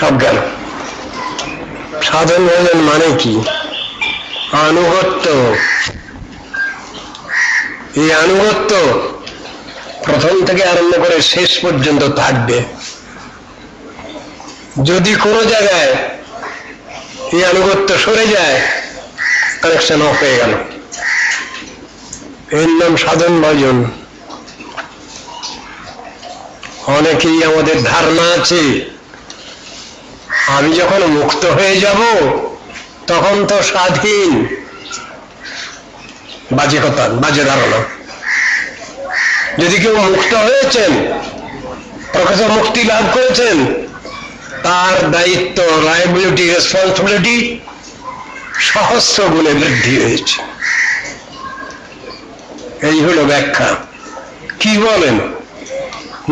সব গেল। সাধন ভজন মানে কি? আনুগত্য। এই আনুগত্য প্রথম থেকে আরম্ভ করে শেষ পর্যন্ত থাকবে। যদি কোনো জায়গায় এই আনুগত্য সরে যায়, কানেকশন অফ হয়ে গেল। এর নাম সাধন ভজন। অনেকেই আমাদের ধারণা আছে আমি যখন মুক্ত হয়ে যাব তখন তো স্বাধীন। বাজে কথা, বাজে ধারণা। যদি কেউ মুক্ত হয়েছেন, প্রকৃত মুক্তি লাভ করেছেন, তার দায়িত্ব, লায়াবিলিটি, রেসপন্সিবিলিটি সহস্র গুণে বৃদ্ধি হয়েছে। এই হলো ব্যাখ্যা। কি বলেন?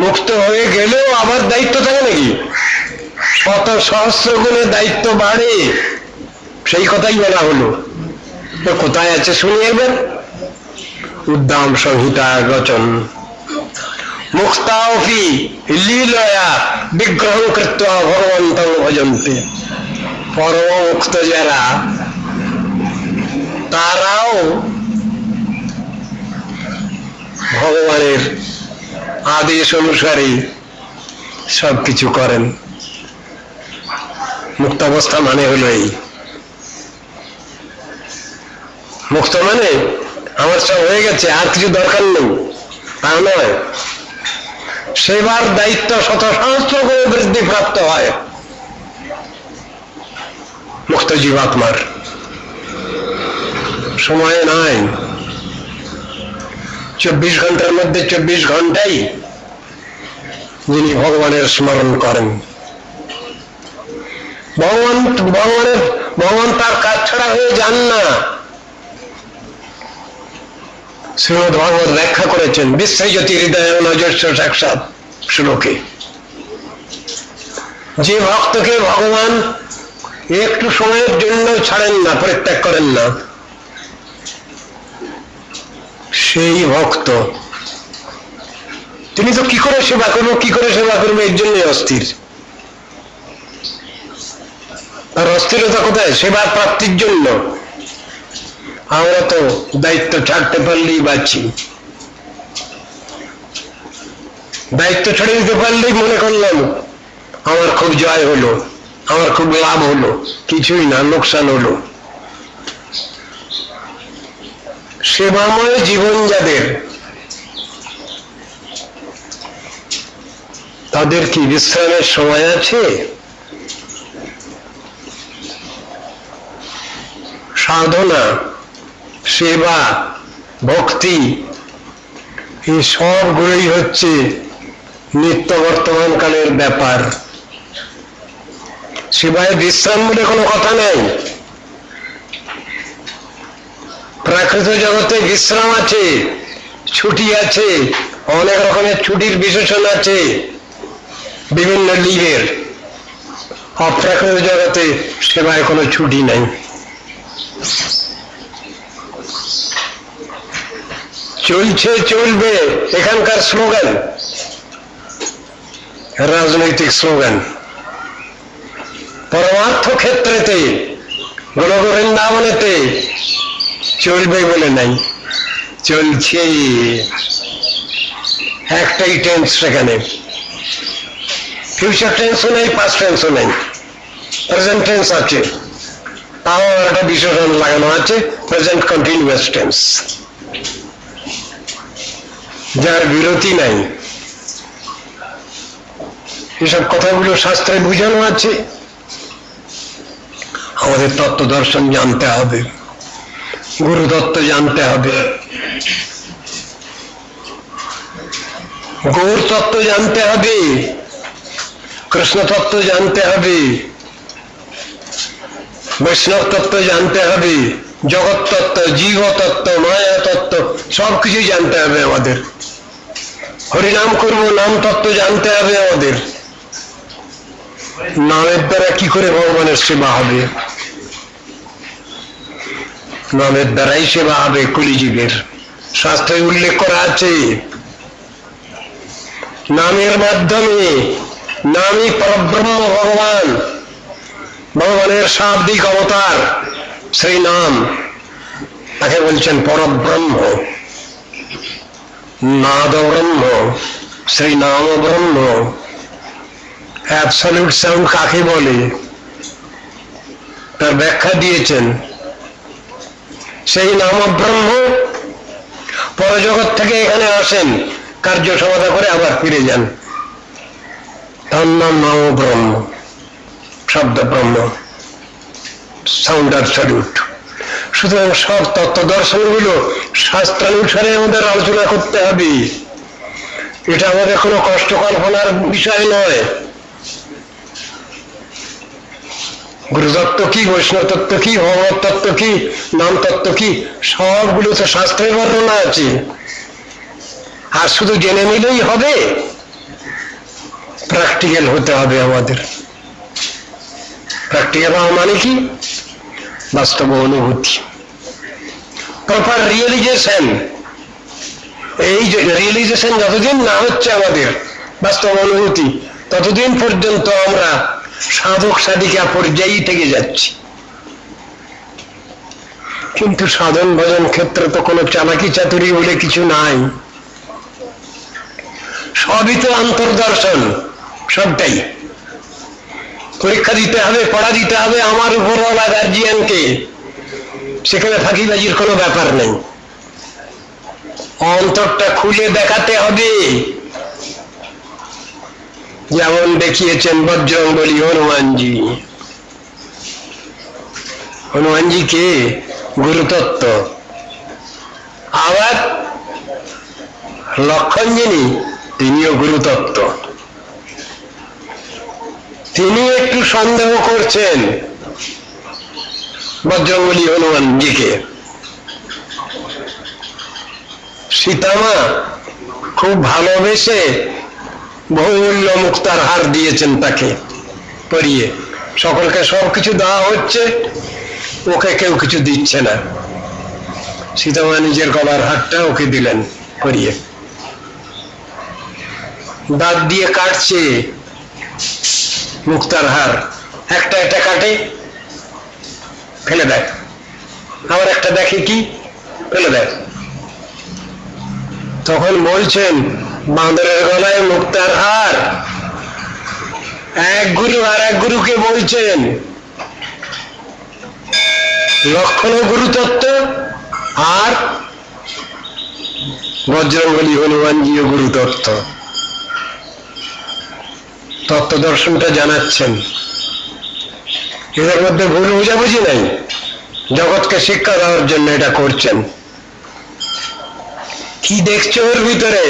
মুক্ত হয়ে গেলেও আবার দায়িত্ব থাকে নাকি? শত সহস্র গুণে দায়িত্ব বাড়ে, সেই কথাই বলা হলো। তো কোথায় আছে শুনি এবার? উদ্দাম সংহিতা রচন। মুক্তাওপি লীলয়া বিগ্রহ কৃত্বা ভগবন্তং ভজন্তে। পরম মুক্ত যারা, তারাও ভগবানের আদেশ অনুসারে সবকিছু করেন। মুক্তাবস্থা মানে হলো এই। মুক্ত মানে আমার সব হয়ে গেছে, আর কিছু দরকার নেই, তা নয়। সেবার দায়িত্ব শত সহস্র করে বৃদ্ধি প্রাপ্ত হয় মুক্ত জীবাত্মার। সময় নাই। 24 ঘন্টার মধ্যে 24 ঘন্টাই যিনি ভগবানের স্মরণ করেন, ভগবান তার কাজ ছাড়া হয়ে যান না। শ্রীমদ ভাগবত ব্যাখ্যা করেছেন বিশ্বজ্যোতি হৃদয় নজস্ব সাক্ষাৎ শ্লোকে। যে ভক্তকে ভগবান একটু সময়ের জন্য ছাড়েন না, পরিত্যাগ করেন না, সেই ভক্ত তিনি তো কি করে সেবা করবো, কি করে সেবা করবো, এর জন্য অস্থির। আর অস্থিরতা কোথায়? সেবা প্রাপ্তির জন্য। আমরা তো দায়িত্ব ছাড়তে পারলেই বাঁচি। দায়িত্ব ছেড়ে দিতে পারলেই মনে করলাম আমার খুব জয় হলো, আমার খুব লাভ হলো। কিছুই না, লোকসান হলো। সেবাময় জীবন যাদের, তাদের কি বিশ্রামের সময় আছে? সাধনা, সেবা, ভক্তি এই সবগুলোই হচ্ছে নিত্য বর্তমান কালের ব্যাপার। সেবায় বিশ্রাম বলে কোনো কথা নেই। প্রাকৃত জগতে বিশ্রাম আছে, ছুটি আছে, অনেক রকমের ছুটির বিশেষণ আছে বিভিন্ন লিগের। অপ্রাকৃত জগতে সেবায় কোনো ছুটি নাই। চলছে, চলবে, এখানকার স্লোগান, রাজনৈতিক স্লোগান। পরমার্থ ক্ষেত্রেতে, গণগোবৃন্দাবনেতে চলবে বলে নাই, চলছে। একটাই টেন্স সেখানে, ফিউচার টেন্সও নেই, পাস্ট টেন্সও নেই, প্রেজেন্ট টেন্স আছে। তাও একটা বিশেষণ লাগানো আছে, প্রেজেন্ট কন্টিনিউয়াস টেন্স, যার বিরতি নাই। এসব কথাগুলো শাস্ত্রে বুঝানো আছে। আমাদের তত্ত্ব দর্শন জানতে হবে, গুরু তত্ত্ব জানতে হবে, গৌর তত্ত্ব জানতে হবে, কৃষ্ণ তত্ত্ব জানতে হবে, বৈষ্ণব তত্ত্ব জানতে হবে, জগৎ তত্ত্ব, জীব তত্ত্ব, মায়া তত্ত্ব সবকিছু জানতে হবে আমাদের। হরিনাম করব, নাম তত্ত্ব জানতে হবে আমাদের। নামের দ্বারা কি করে ভগবানের সেবা হবে? নামের দ্বারাই সেবা হবে কলিযুগের। শাস্ত্রে উল্লেখ করা আছে নামের মাধ্যমে নামই পরব্রহ্ম ভগবান, ভগবানের শাব্দিক অবতার সেই নাম, তাকে বলছেন পরব্রহ্ম। নাদ ব্রহ্ম, সেই নাম ব্রহ্ম। অ্যাবসলিউট সাউন্ড কাকে বলে তার ব্যাখ্যা দিয়েছেন। সেই নাম ব্রহ্ম পরজগৎ থেকে এখানে আসেন, কার্য সমাধা করে আবার ফিরে যান, তার নাম নাম ব্রহ্ম, শব্দ ব্রহ্ম, সাউন্ড অ্যাবসলিউট। সুতরাং সব তত্ত্ব দর্শনগুলো শাস্ত্রানুসারে আমাদের আলোচনা করতে হবে। এটা আমাদের কোনো কষ্ট কল্পনার বিষয় নয়। গুরুতত্ত্ব কি, বৈষ্ণব তত্ত্ব কি, ভগবত তত্ত্ব কি, নাম তত্ত্ব কি, সবগুলো তো শাস্ত্রের বর্ণনা আছে। আর শুধু জেনে নিলেই হবে? প্র্যাকটিক্যাল হতে হবে আমাদের। প্র্যাকটিক্যাল মানে কি? বাস্তব অনুভূতি, প্রপার রিয়েলাইজেশন। এই রিয়েলাইজেশন যতদিন না হচ্ছে আমাদের বাস্তব অনুভূতি, ততদিন পর্যন্ত আমরা সাধক সাধিকা পর্যায়ে থেকে যাচ্ছি। কিন্তু সাধন ভজন ক্ষেত্রে তো কোনো চালাকি চাতুরি বলে কিছু নাই, সবই তো অন্তর্দর্শন। সবটাই পরীক্ষা দিতে হবে, পড়া দিতে হবে আমার উপরওয়ালা গার্জিয়ানকে, সেখানে ফাঁকিবাজির কোনো ব্যাপার নেই। অন্তরটা খুলে দেখাতে হবে, যেমন দেখিয়েছেন বজরংবলী হনুমানজি। হনুমানজি কে? গুরুতত্ত্ব। আবার লক্ষণ যিনি, তিনিও গুরুতত্ত্ব। তিনি একটু সন্দেহ করছেন বজরংবলী হনুমানজিকে। সীতামা খুব ভালোবেসে বহুমূল্য মুক্তার হার দিয়েছেন তাকে পরিয়ে। সকলকে সবকিছু দেওয়া হচ্ছে, ওকে কেউ কিছু দিচ্ছে না। সীতামা নিজের গলার হারটা ওকে দিলেন পরিয়ে। দাঁত দিয়ে কাটছে মুক্তার হার, একটা একটা কাটে ফেলে দেয়, আবার একটা দেখে কি ফেলে দেয়। তখন বলছেন বাঁদরের গলায় মুক্তার হার। এক গুরু আর এক গুরুকে বলছেন, লক্ষণ গুরুতত্ত্ব আর বজরংবলী হনুমানজিও গুরুতত্ত্ব। তত্ত্ব দর্শনটা জানাচ্ছেন, এদের মধ্যে ভুল বুঝাবুঝি নাই, জগৎকে শিক্ষা দেওয়ার জন্য এটা করছেন। কি দেখছো ওর ভিতরে?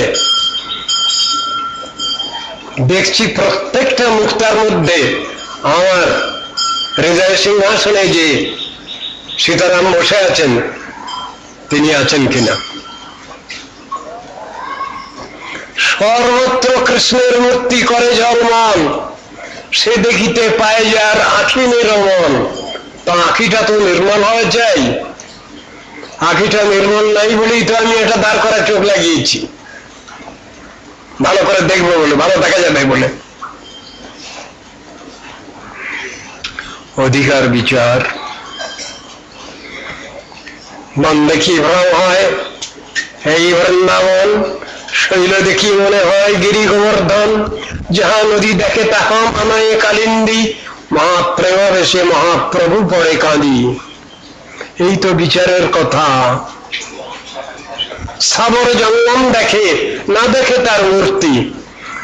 দেখছি প্রত্যেকটা মুক্তার মধ্যে আমার হৃদয় সিংহাসনে যে সীতারাম বসে আছেন, তিনি আছেন কিনা। সর্বত্র কৃষ্ণের মূর্তি করে জলমল, সে দেখিতে পায় যার আঁখি নির্মল। তো আঁখিটা তো নির্মল হয়ে যায়, আঁখিটা নির্মল নাই বলেই তো আমি এটা দাঁড় করা চোখ লাগিয়েছি, ভালো করে দেখবো বলে, ভালো দেখা যাবে বলে। অধিকার বিচার মন দেখি ভ্রম হয়, এই বৃন্দাবন শৈল দেখি মনে হয় গিরি গোবর্ধন। যাহা নদী দেখে তাহা মানায় কালিন্দী, মহাপ্রেম বেশে মহাপ্রভু পরে কাঁদি। এই তো বিচারের কথা। সাবর জঙ্গম দেখে না দেখে তার মূর্তি,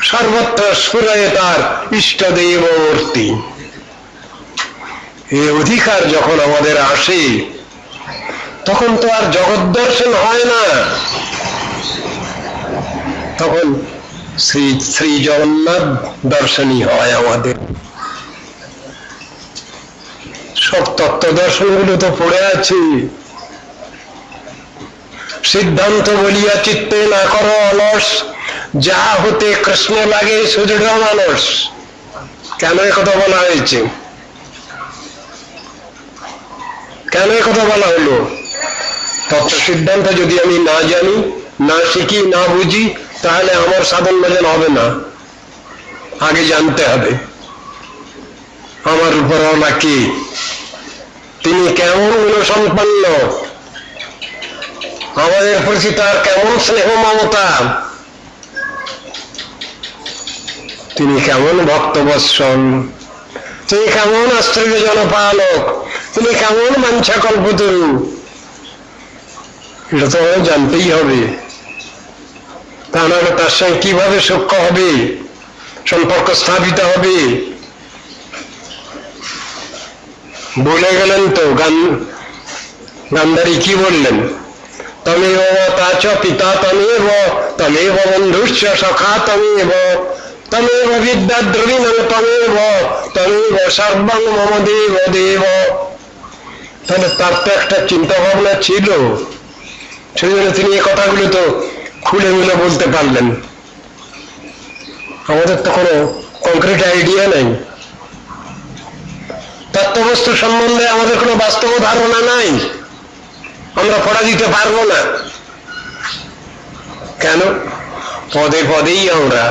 সর্বত্র সুরয়ে তার ইষ্টদেব মূর্তি। এই অধিকার যখন আমাদের আসে, তখন তো আর জগৎ দর্শন হয় না, তখন শ্রী শ্রী জগন্নাথ দর্শনই হয় আমাদের। সব তত্ত্ব দর্শনগুলো তো পড়ে আছে। সিদ্ধান্ত বলিয়া চিত্তে না করো অলস, যাহা হতে কৃষ্ণ লাগে সুদৃঢ় মানুষ। কেন কথা বলা হয়েছে? কেন কথা বলা হলো? তত্ত্ব সিদ্ধান্ত যদি আমি না জানি, না শিখি, না বুঝি, তাহলে আমার সাধন ভজন হবে না। আগে জানতে হবে আমার উপরওয়ালা কে, তিনি কেমন গুণসম্পন্ন, আমাদের প্রতি তার কেমন স্নেহ মমতা, তিনি কেমন ভক্তবৎসল, তিনি কেমন আশ্চর্য জনপালক, তিনি কেমন বাঞ্ছা কল্পতরু, এটা তো জানতেই হবে। তা নাহলে তার সঙ্গে কিভাবে সখ্য হবে, সম্পর্ক স্থাপিত হবে? বলে গেলেন তো গান্ধারী কি বললেন? তমেব তাচ পিতা তমেব, তমেব বন্ধুশ্চ সখা তমেব, তমেব বিদ্যা দ্রবিণং তমেব, তমেব সর্বং মম দেব দেব। তাহলে তার তো একটা চিন্তা ভাবনা ছিল, সেই জন্য তিনি এই কথাগুলো তো খুলে মিলে বলতে পারলেন। আমাদের তো কোনো কংক্রিট আইডিয়া নেই, তত্ত্ববস্তু সম্বন্ধে আমাদের কোনো বাস্তব ধারণা নাই, আমরা পড়া দিতে পারবো না। কেন? পদে পদেই আমরা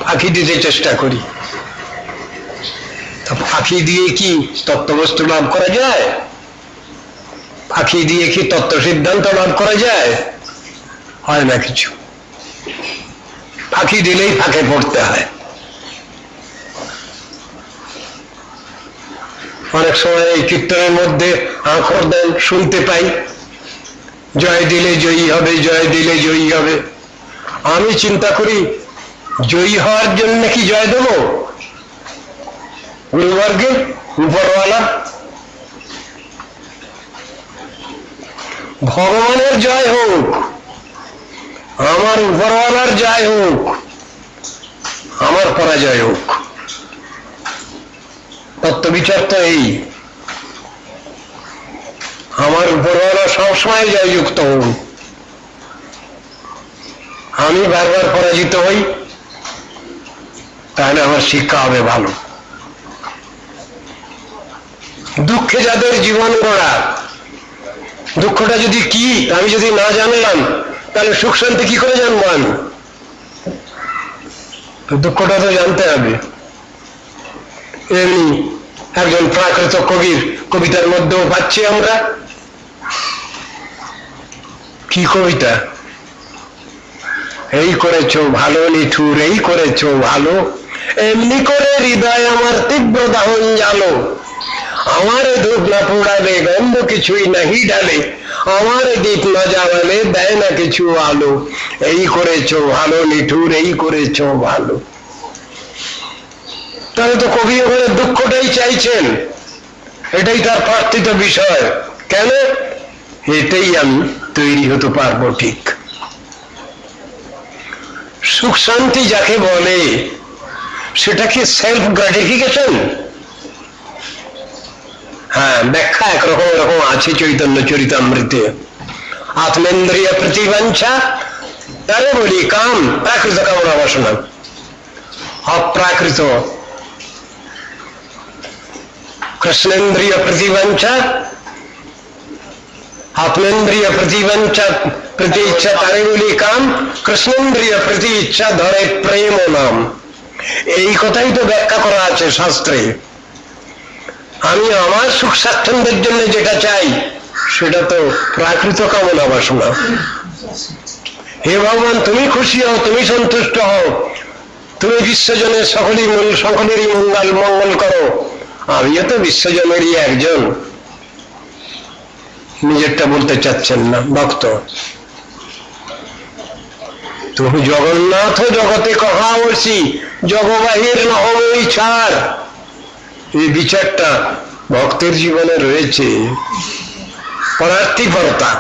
ফাঁকি দিতে চেষ্টা করি। ফাঁকি দিয়ে কি তত্ত্ববস্তু লাভ করা যায়? ফাঁকি দিয়ে কি তত্ত্ব সিদ্ধান্ত লাভ করা যায়? হয় না কিছু। ফাঁকি দিলেই ফাঁকে পড়তে হয়। অনেক সময় এই কীর্তনের মধ্যে আখর দেন শুনতে পাই, জয় দিলে জয়ী হবে, জয় দিলে জয়ী হবে। আমি চিন্তা করি, জয়ী হওয়ার জন্য কি জয় দেব গুরুবর্গে, উপরওয়ালা? ভগবানের জয় হোক, আমার উপরওয়ালার জয় হোক, আমার পরাজয় হোক। তত্ত্ববিচার তো এই, আমার উপরওয়ালা সবসময় জয়যুক্ত হন, আমি বারবার পরাজিত হই, তাহলে আমার শিক্ষা হবে ভালো। দুঃখে যাদের জীবন গড়া, দুঃখটা যদি কি আমি যদি না জানলাম, তাহলে সুখ শান্তি কি করে জানবো আমি? দুঃখটা তো জানতে হবে। এমনি একজন প্রাকৃত কবির কবিতার মধ্যেও পাচ্ছি আমরা। কি কবিতা? এই করেছো ভালো নিঠুর, এই করেছো ভালো, এমনি করে হৃদয় আমার তীব্র দাহন জালো, আমার ধূপ না পোড়ালে গন্ধ কিছুই নাহি ডালে, আমার দীপ না জ্বালালে দেয় না কিছু আলো, এই করেছো ভালো নিঠুর, এই করেছো ভালো। তাহলে তো কবি ওখানে দুঃখটাই চাইছেন, এটাই তার প্রার্থিত বিষয়। কেন? এটাই আমি তৈরি হতে পারবো ঠিক। সুখ শান্তি যাকে বলে সেটা কি সেলফ গ্রাটিফিকেশন? হ্যাঁ, ব্যাখ্যা একরকম এরকম আছে চৈতন্য চরিতামৃতে। আত্মেন্দ্রিয় প্রতিবাঞ্ছা, তারে বলি কাম, প্রাকৃত কামনা বাসনা। অপ্রাকৃত কৃষ্ণেন্দ্রিয় প্রতিবাঞ্ছা, আত্মেন্দ্রিয় প্রতিবাঞ্ছা প্রতি ইচ্ছা, তারে বলি কাম, কৃষ্ণেন্দ্রিয় প্রতি ইচ্ছা ধরে প্রেম নাম। এই কথাই তো ব্যাখ্যা করা আছে শাস্ত্রে। আমি আমার সুখ স্বাচ্ছন্দ্যের জন্য যেটা চাই সেটা তো প্রাকৃত কামনা বাসনা। হে ভগবান, তুমি খুশি হও, তুমি সন্তুষ্ট হও, তুমি বিশ্বজনের সকলেরই মঙ্গল করো। আমিও তো বিশ্বজনেরই একজন। নিজেরটা বলতে চাচ্ছেন না ভক্ত। তুমি জগন্নাথ জগতে কহা বলছি, জগবাহির নহই ছাড়। এই বিচারটা ভক্তের জীবনে রয়েছে। পরার্থীপরতা,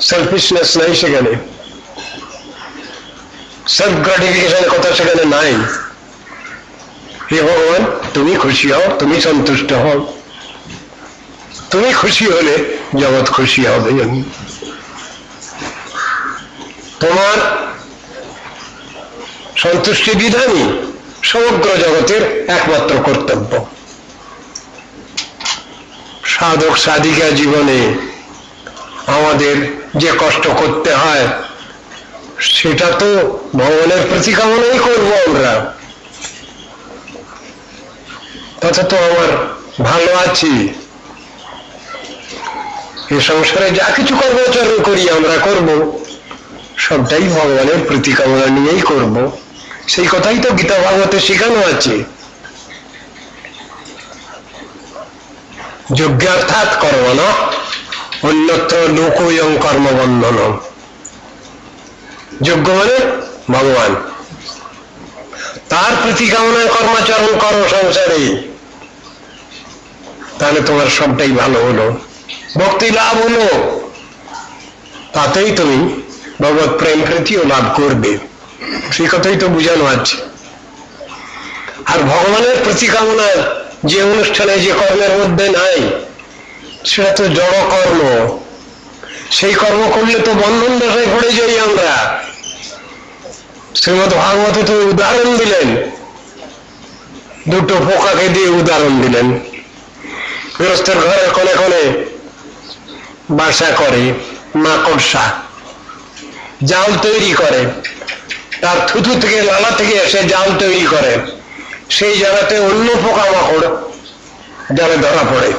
সেলফিশনেস নাই সেখানে, সেলফ গ্রাটিফিকেশন কথা সেখানে নাই। হে ভগবান, তুমি খুশি হও, তুমি সন্তুষ্ট হও, তুমি খুশি হলে জগৎ খুশি হবে। তোমার সন্তুষ্টি বিধানই সমগ্র জগতের একমাত্র কর্তব্য। সাধক সাধিকা জীবনে আমাদের যে কষ্ট করতে হয়, সেটা তো ভগবানের প্রতি কামনাই করবো আমরা। তথা তো আমার ভালো আছি, এ সংসারে যা কিছু কর্মাচরণ করি আমরা করব, সবটাই ভগবানের প্রতি কামনা নিয়েই করব। সেই কথাই তো গীতা ভাগবতে শেখানো আছে, যজ্ঞার্থাৎ কর্মণ অন্যত্র লোকোয়ং কর্মবন্ধন। যজ্ঞ মানে ভগবান, তার প্রতি কামনায় কর্মাচরণ করো সংসারে, তাহলে তোমার সবটাই ভালো হলো, ভক্তি লাভ হলো, তাতেই তুমি ভগবত প্রেম প্রীতিও লাভ করবে। সেই কথাই তো বুঝানো আছে। আর ভগবানের প্রতি কামনা যে অনুষ্ঠানে যে কর্মের মধ্যে নাই, সেটা তো জড় কর্ম। সেই কর্ম করলে তো বন্ধন দশায় পড়ে যাই আমরা। শ্রীমদ ভাগবতে তো উদাহরণ দিলেন, দুটো পোকাকে দিয়ে উদাহরণ দিলেন। গৃহস্থের ঘরে কোণে কোণে বাসা করে মাকড়সা, জাল তৈরি করে, তার থুতু থেকে লালা থেকে এসে জাল তৈরি করে, সেই জায়গাতে অন্য পোকা মাকড় জালে ধরা পড়ে,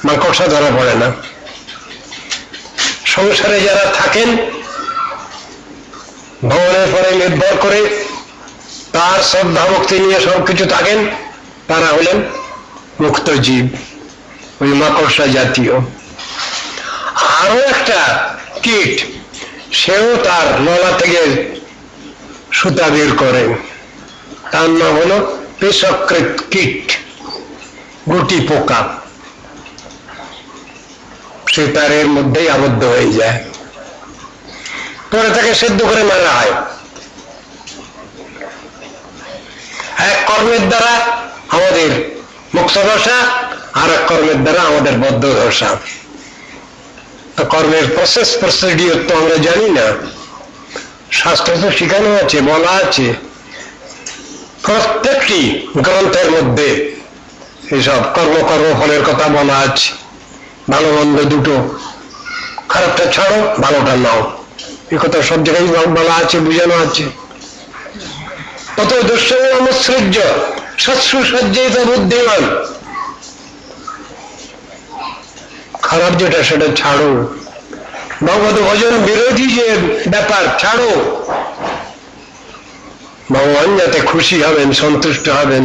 মাকড়সা ধরা পড়ে না। সংসারে যারা থাকেন ভগবানের পরে নির্ভর করে, তার শ্রদ্ধা ভক্তি নিয়ে সবকিছু থাকেন, তারা হলেন মুক্ত জীব, ওই মাকড়সা জাতীয়। আরো একটা কীট, সেও তার ললা থেকে সুতা বের করে, তার নাম হলো পেশকৃত কীট, গুটি পোকা। সে তার এর মধ্যেই আবদ্ধ হয়ে যায়, পরে তাকে সেদ্ধ করে মারা হয়। এক কর্মের দ্বারা আমাদের মুক্ত দশা, আর এক কর্মের দ্বারা আমাদের বদ্ধ দশা। কর্মের প্রসিডিওর তো আমরা জানি না, শাস্ত্র তো শিখানো আছে, বলা আছে, প্রত্যেকটি গ্রন্থের মধ্যে এসব কর্মফলের কথা বলা আছে। ভালো মন্দ দুটো, খারাপটা ছাড়ো, ভালোটা নাও, এ কথা সব জায়গায় বলা আছে, বুঝানো আছে। তত দুঃসংযমসৃজ্য সৎসুসজ্জিত বুদ্ধিমান, খারাপ যেটা সেটা ছাড়ো, ভগবত ভজন বিরোধী যে ব্যাপার ছাড়ো, ভগবান যাতে খুশি হবেন, সন্তুষ্ট হবেন,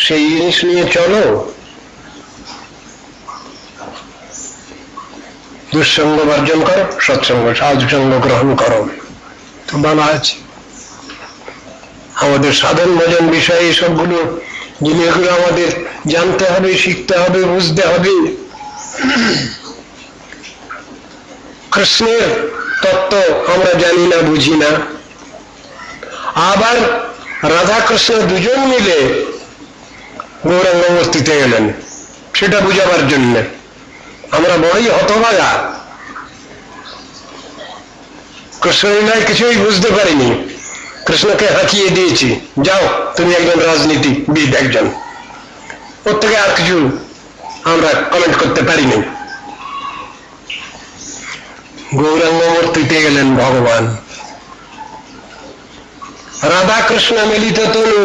সেই জিনিস নিয়ে চলো। দুঃসঙ্গ বর্জন করো, সৎসঙ্গ সাধুসঙ্গ গ্রহণ করো, তো বলা আছে। আমাদের সাধন ভজন বিষয়ে এইসবগুলো জিনিসগুলো আমাদের জানতে হবে, শিখতে হবে, বুঝতে হবে। কৃষ্ণের তত্ত্ব আমরা জানি না, বুঝি না। আবার রাধা কৃষ্ণ দুজন মিলে গৌরাঙ্গ মূর্তিতে গেলেন, সেটা বুঝাবার জন্য আমরা বড়ই হতভাগা। কৃষ্ণলীলায় কিছুই বুঝতে পারিনি, কৃষ্ণকে হাঁকিয়ে দিয়েছি, যাও তুমি একজন রাজনীতিবিদ, একজন, ওর থেকে আর কিছু আমরা কমেন্ট করতে পারিনি। গৌরাঙ্গ মূর্তিতে গেলেন ভগবান, রাধা কৃষ্ণ মিলিত তনু,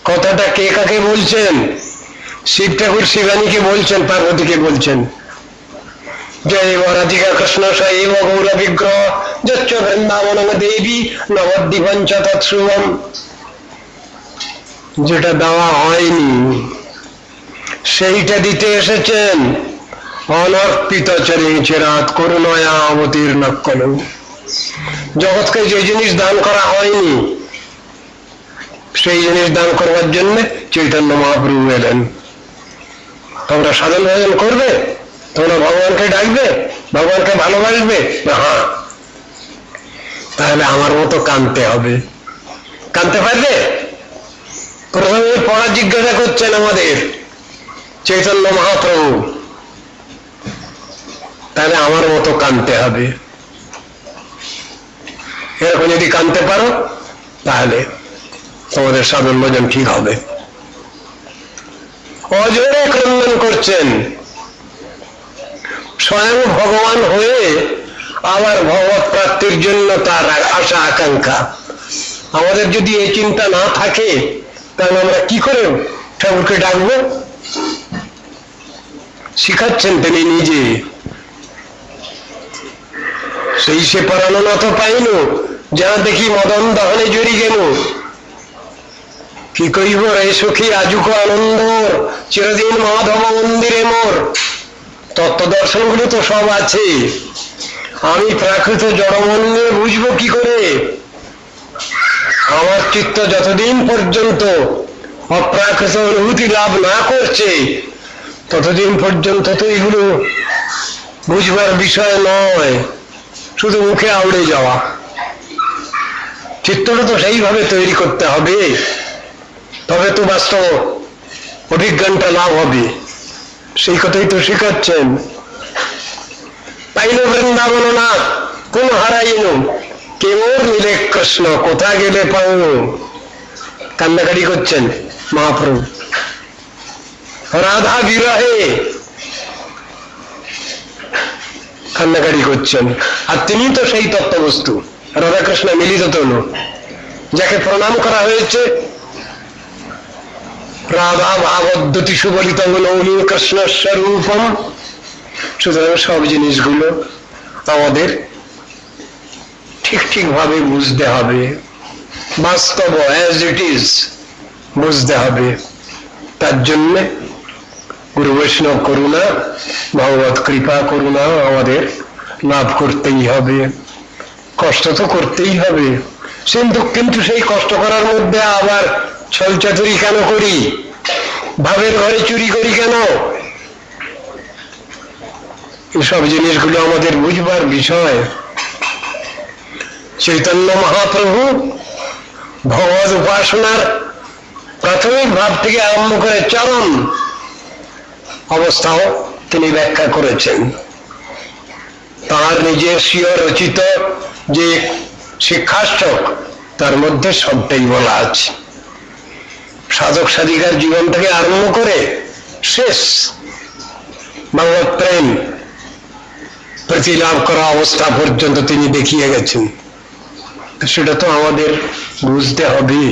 কথাটা কে কাকে বলছেন? শিব ঠাকুর শিবানীকে বলছেন, পার্বতীকে বলছেন, জয় রাধিকা কৃষ্ণ সৈব গৌর বিগ্রহ যচ্চ বৃন্দাবন দেবী নবদ্বীপঞ্চ তৎসুভম। যেটা দেওয়া হয়নি সেইটা দিতে এসেছেন। অনর্পিত চরিচিরাত করুণয়া অবতীর্ণ কলু। জগৎকে যে জিনিস দান করা হয়নি সেই জিনিস দান করবার জন্য চৈতন্য মহাপ্রভু এলেন। তোমরা সাধন ভজন করবে, তোমরা ভগবানকে ডাকবে, ভগবানকে ভালোবাসবে, হ্যাঁ, তাহলে আমার মতো কাঁদতে হবে। কাঁদতে পারবে? প্রথমে পড়া জিজ্ঞাসা করছেন আমাদের চৈতন্য মহাপ্রভু, তাহলে আমার মতো কাঁদতে হবে। এরকম যদি কাঁদতে পারো তাহলে তোমাদের সাধন ভজন ঠিক হবে। অজরে ক্রন্দন করছেন, স্বয়ং ভগবান হয়ে আবার ভগবত প্রাপ্তির জন্য তার আশা আকাঙ্ক্ষা। আমাদের যদি এই চিন্তা না থাকে তাহলে আমরা কি করে ঠাকুরকে ডাকবো? শিখাচ্ছেন তিনি নিজে, সেই সে পরানো নত পাইল, যা দেখি মদন দহনে জড়ি গেল। কি কইব রে সখী আজুক আনন্দ, চিরদিন মাধব মন্দিরে মোর। তত্ত্ব দর্শন গুলো তো সব আছে, আমি প্রাকৃত জড়মন নিয়ে বুঝবো কি করে? আমার চিত্ত যতদিন পর্যন্ত অপ্রাকৃত অনুভূতি লাভ না করছে ততদিন পর্যন্ত তো এগুলো বুঝবার বিষয় নয়, শুধু মুখে আউড়ে যাওয়া। চিত্তটা তো সেইভাবে তৈরি করতে হবে, তবে তো বাস্তব অভিজ্ঞানটা লাভ হবে। সেই কথাই তো শেখাচ্ছেন। পাইল বৃন্দাবন না কোন হারাইল, কেমন নিলে কৃষ্ণ কোথা গেলে পাও। কান্নাকাটি করছেন মহাপ্রভু রাধা বিরহে, কান্নাকাটি করছেন। আর তিনি তো সেই তত্ত্ববস্তু, রাধাকৃষ্ণ মিলিত তনু, যাকে প্রণাম করা হয়েছে। রাধা ভাবদ্যতি সুবলিত নৌনী কৃষ্ণ স্বরূপম। সুতরাং সব জিনিসগুলো আমাদের ঠিক ঠিক ভাবে বুঝতে হবে, বাস্তব অ্যাজ ইট ইজ বুঝতে হবে। তার জন্য গুরু বৈষ্ণব করুণা, ভগবত কৃপা করুণা আমাদের লাভ করতেই হবে। কষ্ট তো করতেই হবে, কিন্তু সেই কষ্ট করার মধ্যে আবার ছলচাতুরি কেন করি? ভাবের ঘরে চুরি করি কেন? এসব জিনিসগুলো আমাদের বুঝবার বিষয়। চৈতন্য মহাপ্রভু ভগবত উপাসনার প্রাথমিক ভাব থেকে আরম্ভ করে চরম অবস্থাও তিনি ব্যাখ্যা করেছেন। তাঁর নিজের স্বীয় রচিত যে শিক্ষাষ্টক তার মধ্যে সবটাই বলা আছে। সাধক সাধিকার জীবন থেকে আরম্ভ করে শেষ ভগবত প্রেম প্রতিলাভ করা অবস্থা পর্যন্ত তিনি দেখিয়ে গেছেন। সেটা তো আমাদের বুঝতে হবে,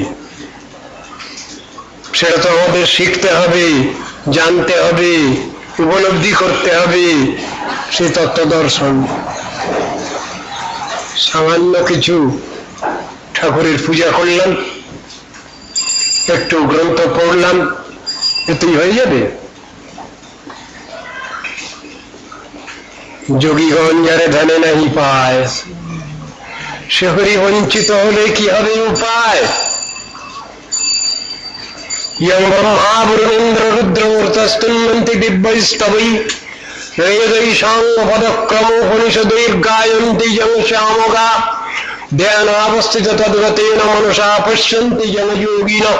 সেটা তো আমাদের শিখতে হবে, জানতে হবে, উপলব্ধি করতে হবে। সেই তত্ত্ব দর্শন সামান্য কিছু ঠাকুরের পূজা করলাম, একটু গ্রন্থ পড়লাম, এতেই হয়ে যাবে? যোগীগণ যারে ধ্যানে নাহি পায়, সে হরি বঞ্চিত হলে কি হবে উপায়? ইয়ং ব্রহ্মা বরুণেন্দ্র রুদ্র মূর্তস্তুন্নন্তি দিব্যস্তবৈ রেদৈষাং পদক্রম উপনিষদৈর্গায়ন্তি যং শ্যামগা ধ্যানাবস্থিত তদ্গতেন মনসা পশ্যন্তি জন যোগিনঃ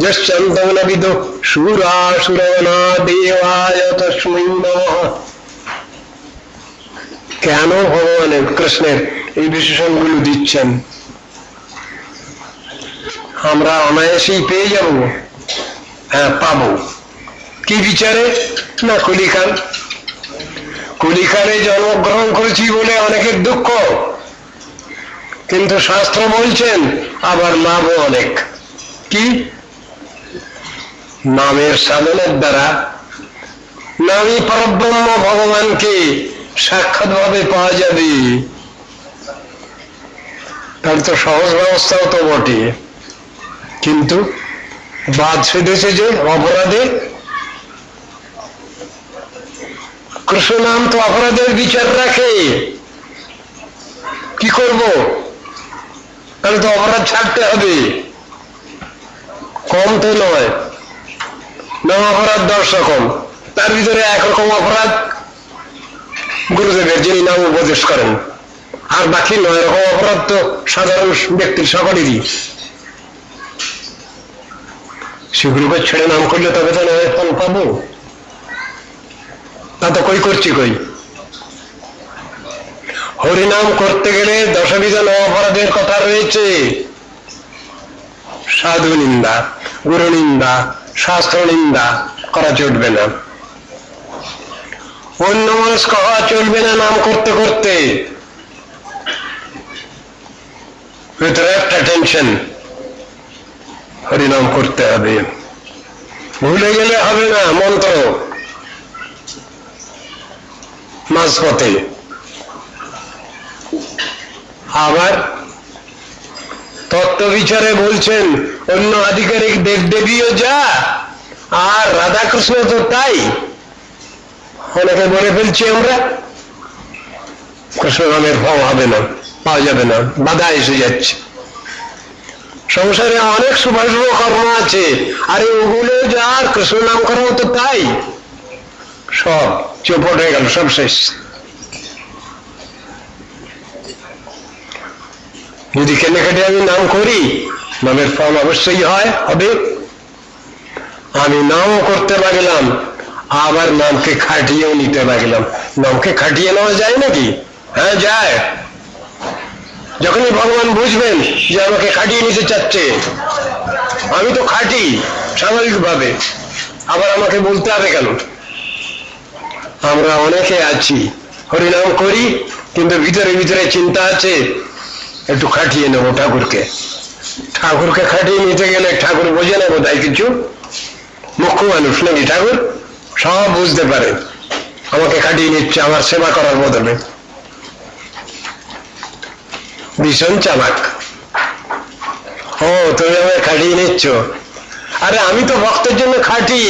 যশ্চন্তো ন বিদু সুরাসুরগণা দেবায় তস্मै নমঃ। কেন ভগবানের কৃষ্ণের এই বিশেষণগুলো দিচ্ছেন? আমরা অনায়াসেই পেয়ে যাব। হ্যাঁ, পাবো। কি বিচারে? না কলিকাল। কলিকালে জন্মগ্রহণ করেছি বলে অনেকের দুঃখ, কিন্তু শাস্ত্র বলছেন আবার লাভও অনেক। কি? নামের সাধনের দ্বারা নামী পরব্রহ্ম ভগবানকে সাক্ষাৎ ভাবে পাওয়া যাবে। তাহলে তো সহজ ব্যবস্থাও তো বটে, কিন্তু বাদ সেধেছে যে অপরাধে। কৃষ্ণ নাম তো অপরাধের বিচার রাখে। কি করব? তাহলে তো অপরাধ ছাড়তে হবে, কম তো নয়। নাম অপরাধ 10 রকম, তার ভিতরে একরকম অপরাধ গুরুদেবের, যিনি নাম উপদেশ করেন, আর বাকি 9 রকম অপরাধ তো সাধারণ ব্যক্তির সকলেরই। সেগুলোকে ছেড়ে নাম করলে তবে তো নয় ফল পাবো। তা তো কই করছি কই। হরিনাম করতে গেলে 10বিধ অপরাধের কথা রয়েছে। সাধু নিন্দা, গুরু নিন্দা, শাস্ত্র নিন্দা করা চলবে না। অন্য মনস্ক হওয়া চলবে না নাম করতে করতে। ভিতরে একটা টেনশন, হরিনাম করতে হবে, ভুলে গেলে হবে না মন্ত্র মাঝপথে। আবার তত্ত্ব বিচারে বলছেন অন্য আধিকারিক দেবদেবীও যা আর রাধাকৃষ্ণ তো তাই। অনেকে বলে ফেলছি আমরা কৃষ্ণ নামের ফল হবে না, পাওয়া যাবে না, বাধা এসে যাচ্ছে। সংসারে অনেক শুভাশুভ কর্ম আছে, আরে ওগুলো যা আর কৃষ্ণ নাম করাও তো তাই, সব চৌপট হয়ে গেল, সব শেষ। যদি কেনাকাটি আমি নাম করি নামের ফল অবশ্যই হবে। আমি নামও করতে লাগলাম, আবার নামকে খাটিয়েও নিতে লাগলাম। নামকে খাটিয়ে নেওয়া যায় নাকি? হ্যাঁ যায়। যখনই ভগবান বুঝবেন যে আমাকে খাটিয়ে নিতে চাচ্ছে, আমি তো খাটি স্বাভাবিকভাবে, আবার আমাকে বলতে হবে কেন? আমরা অনেকে আছি হরিনাম করি, কিন্তু ভিতরে ভিতরে চিন্তা আছে একটু খাটিয়ে নেবো ঠাকুরকে। ঠাকুরকে খাটিয়ে নিতে গেলে ঠাকুর বোঝে না বোধহয় কিছু, মুখ্য মানুষ নাকি ঠাকুর, সব বুঝতে পারে। আমাকে খাটিয়ে নিচ্ছে আমার সেবা করার বদলে, ভীষণ চালাক। ও তুমি আমাকে খাটিয়ে নিচ্ছ, আরে আমি তো ভক্তের জন্য খাটি,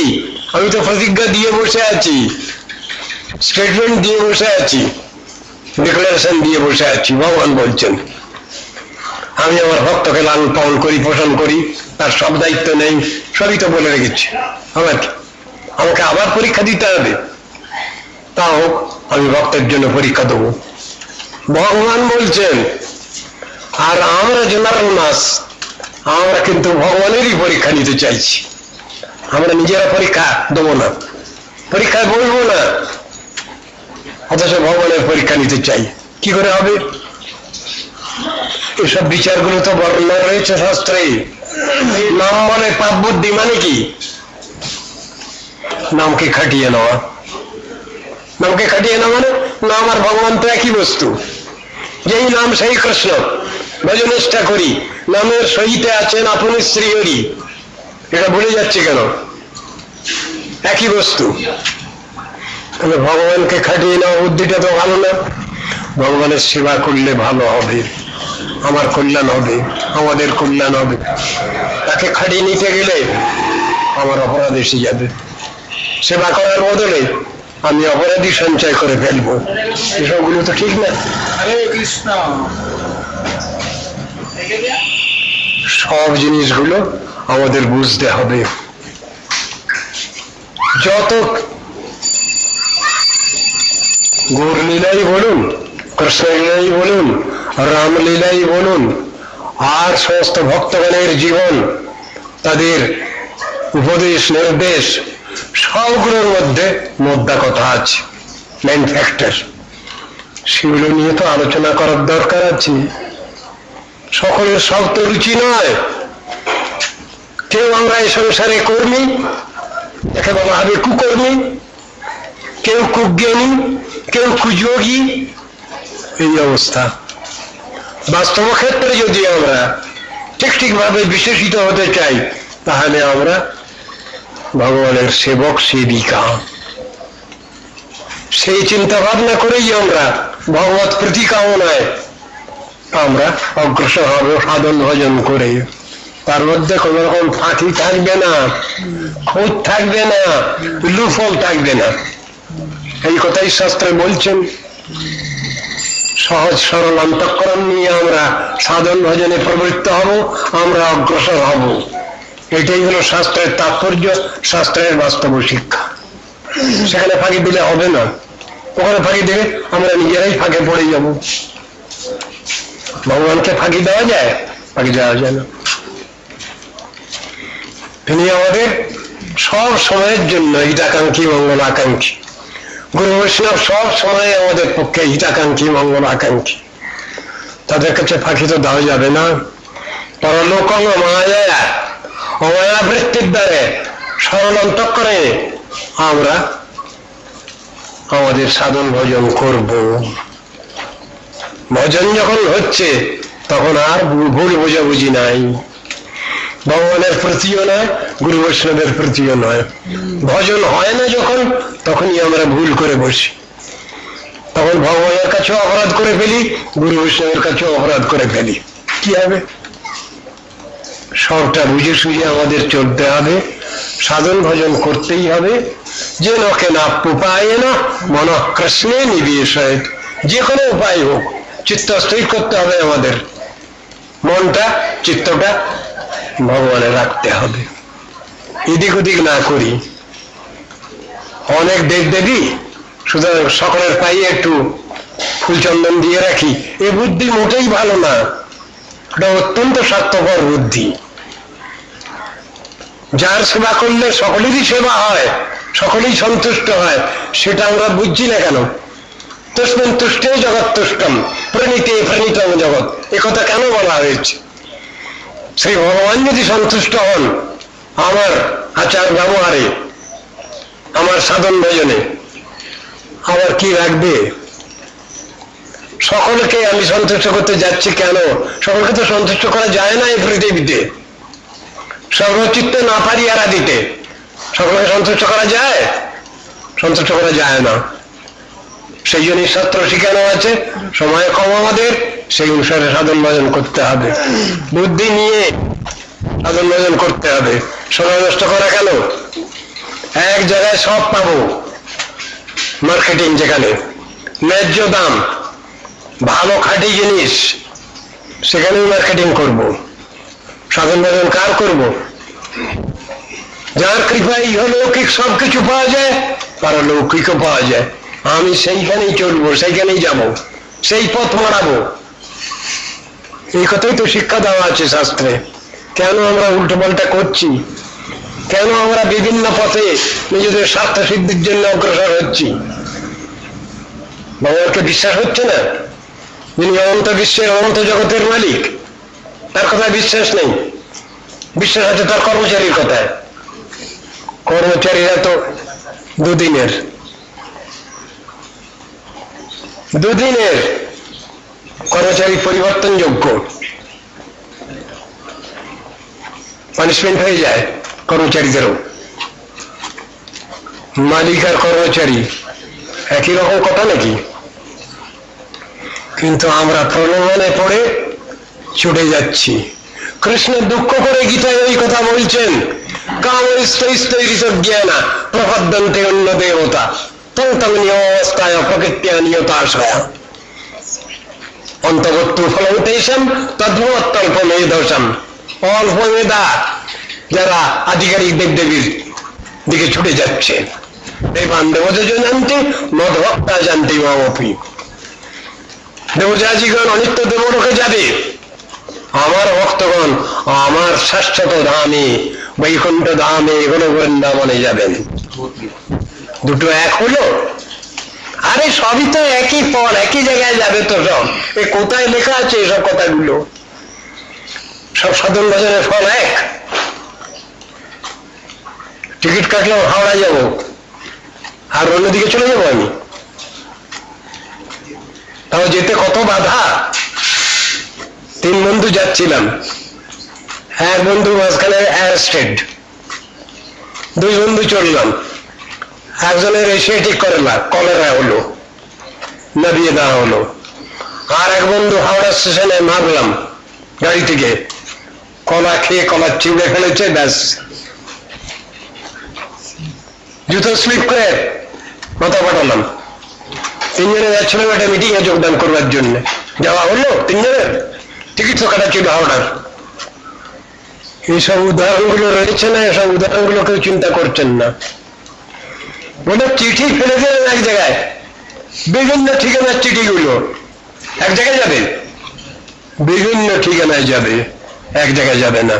আমি তো প্রতিজ্ঞা দিয়ে বসে আছি, স্টেটমেন্ট দিয়ে বসে আছি, ডিক্লারেশন দিয়ে বসে আছি। ভগবান বলছেন আমি আমার ভক্তকে লালন পালন করি, পোষণ করি, তার সব দায়িত্ব নেই, সবই তো বলে রেখেছি। আমাকে আবার পরীক্ষা দিতে হবে, তাও আমি ভক্তের জন্য পরীক্ষা দেবো। ভগবান বলছেন, আর আমরা জেনারেল মাস, আমরা কিন্তু ভগবানেরই পরীক্ষা নিতে চাইছি। আমরা নিজেরা পরীক্ষা দেবো না, পরীক্ষায় বলবো না, অথচ ভগবানের পরীক্ষা নিতে চাই। কি করে হবে? এসব বিচারগুলো তো বর্ণনা রয়েছে শাস্ত্রে। নাম মানে পাপ বুদ্ধি, মানে কি? নামকে খাটিয়ে নেওয়া। নামকে খাটিয়ে নেওয়া মানে নাম আর ভগবান তো একই বস্তু। যেই নাম সেই কৃষ্ণ, ভজনিষ্ঠা করি, নামের সহিতে আছেন আপনি শ্রীহরি, এটা ভুলে যাচ্ছে কেন? একই বস্তু। তবে ভগবানকে খাটিয়ে নেওয়া বুদ্ধিটা তো ভালো না। ভগবানের সেবা করলে ভালো হবে, আমার কল্যাণ হবে, আমাদের কল্যাণ হবে। তাকে খাটিয়ে নিতে গেলে আমার অপরাধ এসে যাবে, সেবা করার বদলে আমি অপরাধী সঞ্চয় করে ফেলবো। এসবগুলো তো ঠিক না। সব জিনিসগুলো আমাদের বুঝতে হবে। যত গৌর লীলাই বলুন, কৃষ্ণ লীলাই বলুন, রামলীলাই বলুন, আর সমস্ত ভক্তগণের জীবন, তাদের উপদেশ নির্দেশ, সবগুলোর মধ্যে মোদ্দা কথা আছে, মেইন ফ্যাক্টর। সেগুলো নিয়ে তো আলোচনা করার দরকার আছে। সকলের সব তো রুচি নয়। কেউ আমরা এই সংসারে কর্মী, একে বলা হবে কুকর্মী, কেউ কুজ্ঞানী, কেউ কুযোগী, এই অবস্থা। বাস্তব ক্ষেত্রে যদি আমরা ঠিকভাবে বিশেষিত হতে চাই, তাহলে আমরা ভগবানের সেবক সেবিকা, সেই চিন্তা ভাবনা করেই আমরা ভগবত প্রীতি কামনায় আমরা অগ্রসর হব সাধন ভজন করে। তার মধ্যে কোন রকম ফাঁকি থাকবে না, খুঁত থাকবে না, লুফল থাকবে না। এই কথাই শাস্ত্রে বলছেন। সহজ সরল অন্তঃকরণ নিয়ে আমরা সাধন ভজনে প্রবৃত্ত হব, আমরা অগ্রসর হব। এটাই হলো শাস্ত্রের তাৎপর্য, শাস্ত্রের বাস্তব শিক্ষা। সেখানে ফাঁকি দিলে হবে না, ওখানে ফাঁকি দিলে আমরা নিজেরাই ফাঁকে পড়ে যাব। ভগবানকে ফাঁকি দেওয়া যায়? ফাঁকি দেওয়া যায় না। তিনি আমাদের সব সময়ের জন্য হিতাকাঙ্ক্ষী, মঙ্গল আকাঙ্ক্ষী। গুরু বৈষ্ণব সব সময় আমাদের পক্ষে হিতাকাঙ্ক্ষী, মঙ্গল আকাঙ্ক্ষী। তাদের কাছে ফাঁকি তো দেওয়া যাবে না। পরলোক মায়া, অমায়া বৃত্তির দ্বারে সরল অন্তঃকরণে আমরা আমাদের সাধন ভজন করব। ভজন যখন হচ্ছে তখন আর ভুল বোঝাবুঝি নাই, ভগবানের প্রতিও নয়, গুরু বৈষ্ণবের প্রতিও নয়। ভজন হয় না যখন, তখনই আমরা ভুল করে বসি, তখন ভগবানের কাছেও অপরাধ করে ফেলি, গুরু বৈষ্ণবের কাছেও অপরাধ করে ফেলি। কি হবে? সবটা বুঝে সুঝে আমাদের চলতে হবে, সাধন ভজন করতেই হবে। যে নকে না উপায় না মন কৃষ্ণে নিবেশ, যে কোনো উপায় হোক চিত্ত স্থির করতে হবে, আমাদের মনটা চিত্তটা ভগবানে রাখতে হবে, এদিক ওদিক না করি। অনেক দেব দেবী, সুতরাং সকলের পায়ে একটু ফুলচন্দন দিয়ে রাখি, এ বুদ্ধি মোটেই ভালো না, এটা অত্যন্ত স্বার্থপর বুদ্ধি। যার সেবা করলে সকলেরই সেবা হয়, সকলেই সন্তুষ্ট হয়, সেটা আমরা বুঝছি না কেন? তস্মিন তুষ্টে জগৎ তুষ্টম প্রণীতে প্রণীতম জগৎ, একথা কেন বলা হয়েছে? শ্রী ভগবান যদি সন্তুষ্ট হন আমার আচার ব্যবহারে, আমার সাধন ভজনে, আবার কি রাখবে? সকলকে আমি সন্তুষ্ট করতে যাচ্ছি কেন? সকলকে তো সন্তুষ্ট করা যায় না এই পৃথিবীতে, সর্বচিত্তে না পারি এরা দিতে। সকলকে সন্তুষ্ট করা যায়? সন্তুষ্ট করা যায় না। সেই জন্যই শাস্ত্র শিখানো আছে, সময় কম আমাদের, সেই অনুসারে সাধন ভজন করতে হবে, বুদ্ধি নিয়ে সাধন ভজন করতে হবে। সময় নষ্ট করা কেন? এক জায়গায় সব পাবো, মার্কেটিং যেখানে ন্যায্য দাম, ভালো খাঁটি জিনিস, সেখানেই মার্কেটিং করব। সাধন ভজন কার করব? যার কৃপায় ইহলৌকিক সবকিছু পাওয়া যায়, পারলৌকিকও পাওয়া যায়। আমি সেইখানেই চলবো, সেইখানেই যাব, সেই পথ মারাবো। এই কথাই তো শিক্ষা দেওয়া আছে শাস্ত্রে। কেন আমরা উল্টো পাল্টা করছি? কেন আমরা বিভিন্ন পথে নিজেদের স্বার্থ সিদ্ধির জন্য অগ্রসর হচ্ছি? ভগবানকে বিশ্বাস হচ্ছে না, যিনি অনন্ত বিশ্বের অনন্ত জগতের মালিক, তার কথায় বিশ্বাস নেই। বিশ্বাস আছে তার কর্মচারীর কথায়। কর্মচারীরা তো দুদিনের কর্মচারী পরিবর্তনযোগ্য, পানিশমেন্ট হয়ে যায় কর্মচারীদেরও। মালিক আর কর্মচারী একই রকম কথা নাকি? কিন্তু আমরা প্রলোভনে পড়ে ছুটে যাচ্ছি। কৃষ্ণ দুঃখ করে গীতায় ওই কথা বলছেন, কামস্তৈস্তৈরিতজ্ঞানা প্রপদ্যন্তে অন্য দেবতা তং তং নিয়মস্থায় প্রকৃত্যাঃ নিয়তাশয়া অন্তবর্তু ফলং তেষাং তদ্ভবত্যল্পমেধসাম। অল্প মেধা যারা আধিকারিক দেবদেবীর দিকে ছুটে যাচ্ছে, দেবান দেবজ জানতে মদভক্তা জানতে মামপি। দেবজাজিগণ অনিত্য দেবলোকে যাবে, আমার ভক্তগণ আমার শাশ্বত ধামে বৈকুণ্ঠ ধামে বৃন্দাবনে যাবেন। দুটো এক হলো? আরে সবই তো একই ফল, একই জায়গায় যাবে তো সব। এ কোথায় লেখা আছে এসব কথাগুলো? সব সাধন ভজনের ফল এক। টিকিট কাটলাম হাওড়া যাব, আর অন্যদিকে চলে যাবো আমি, তাও যেতে কত বাধা। 3 বন্ধু যাচ্ছিলাম, এক বন্ধু মাঝখানে অ্যারেস্টেড, 2 বন্ধু চললাম, একজনের এশিয়াটিক কলেরা হলো, নামিয়ে দেওয়া হলো। আর এক বন্ধু হাওড়া স্টেশনে মারলাম গাড়ি থেকে, কলা খেয়ে কলা চিবড়ে ফেলেছে, ব্যাস জুতো স্লিপ করে মাথা পাঠালাম। 3 জনে যাচ্ছিলাম একটা মিটিং এ যোগদান করবার জন্য, যাওয়া হলো 3 জনের, টিকিট তো কাটা ছিল হাওড়ার। এইসব উদাহরণগুলো রয়েছে না, এসব উদাহরণগুলো কেউ চিন্তা করছেন না। বলে চিঠি ফেলে দিলেন এক জায়গায়, বিভিন্ন ঠিকানার চিঠিগুলো এক জায়গায় যাবে, বিভিন্ন ঠিকানায় যাবে, এক জায়গায় যাবে না।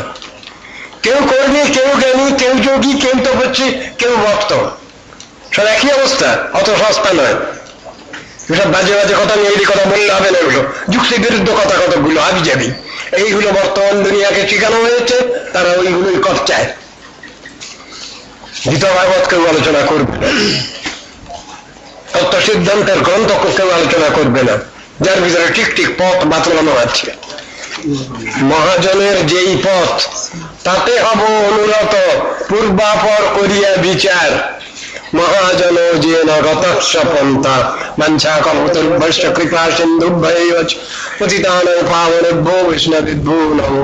কেউ কর্মী, কেউ জ্ঞানী, কেউ যোগী, কেউ তপস্বী, কেউ ভক্ত, সব একই অবস্থা, অত সস্তা নয়। এসব বাজে বাজে কথা নিয়ে এই কথা বললে হবে না, এগুলো যুক্তি বিরুদ্ধ কথা কতগুলো আমি যাবি। এইগুলো বর্তমান দুনিয়াকে শিখানো হয়েছে, তারা ওইগুলোই করচায়। গীতা ভাগবত কেউ আলোচনা করবে, তত্ত্ব সিদ্ধান্তের গ্রন্থ কেউ আলোচনা করবে না, যার ভিতরে ঠিক ঠিক পথ বাতলানো আছে। মহাজনের যেই পথ, তাতে হব অনুরত, পূর্বাপর করিয়া বিচার। মহাজন যে নগতস্য পন্থা, বাঞ্ছা কল্পতরুভ্যশ্চ কৃপা সিন্ধুভ্যৈব চ পতিতানাং পাবনেভ্যো বৈষ্ণবেভ্যো নমো।